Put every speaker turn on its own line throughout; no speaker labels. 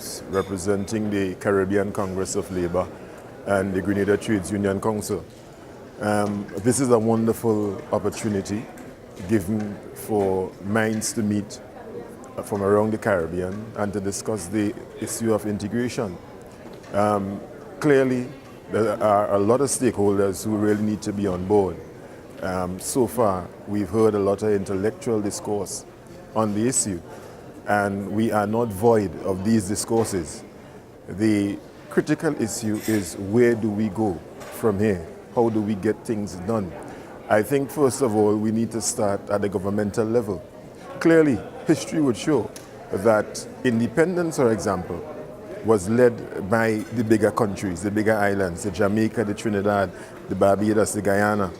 representing the Caribbean Congress of Labour and the Grenada Trades Union Council. This is a wonderful opportunity given for minds to meet from around the Caribbean and to discuss the issue of integration. Clearly, there are a lot of stakeholders who really need to be on board. So far, we've heard a lot of intellectual discourse on the issue, and we are not void of these discourses. The critical issue is, where do we go from here? How do we get things done? I think first of all we need to start at the governmental level. Clearly, history would show that independence, for example, was led by the bigger countries, the bigger islands, the Jamaica, the Trinidad, the Barbados, the Guyana.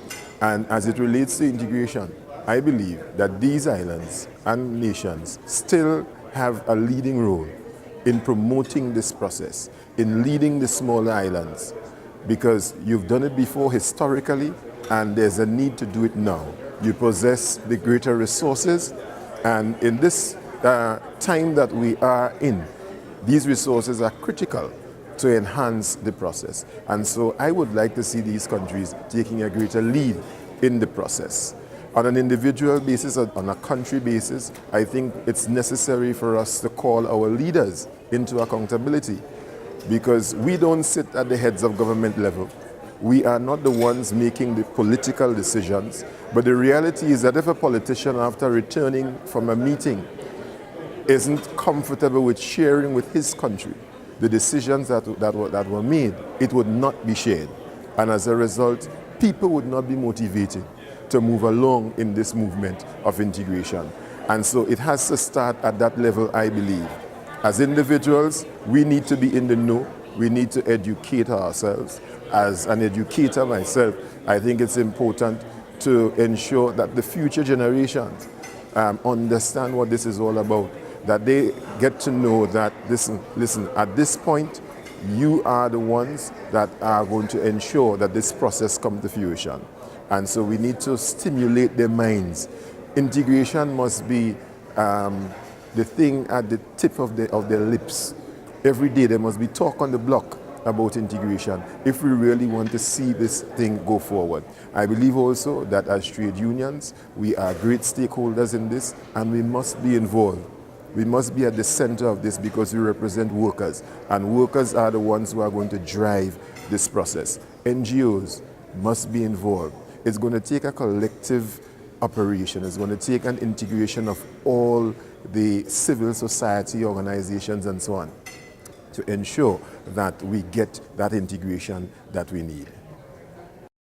And as it relates to integration, I believe that these islands and nations still have a leading role in promoting this process, in leading the smaller islands, because you've done it before historically, and there's a need to do it now. You possess the greater resources, and in this time that we are in, these resources are critical to enhance the process. And so I would like to see these countries taking a greater lead in the process. On an individual basis, on a country basis, I think it's necessary for us to call our leaders into accountability, because we don't sit at the heads of government level. We are not the ones making the political decisions, but the reality is that if a politician, after returning from a meeting, isn't comfortable with sharing with his country the decisions that were made, it would not be shared. And as a result, people would not be motivated to move along in this movement of integration. And so it has to start at that level, I believe. As individuals, we need to be in the know. We need to educate ourselves. As an educator myself, I think it's important to ensure that the future generations understand what this is all about, that they get to know that, listen, at this point, you are the ones that are going to ensure that this process comes to fruition. And so we need to stimulate their minds. Integration must be the thing at the tip of their lips. Every day there must be talk on the block about integration if we really want to see this thing go forward. I believe also that as trade unions, we are great stakeholders in this, and we must be involved. We must be at the center of this, because we represent workers, and workers are the ones who are going to drive this process. NGOs must be involved. It's going to take a collective operation. It's going to take an integration of all the civil society organizations and so on to ensure that we get that integration that we need.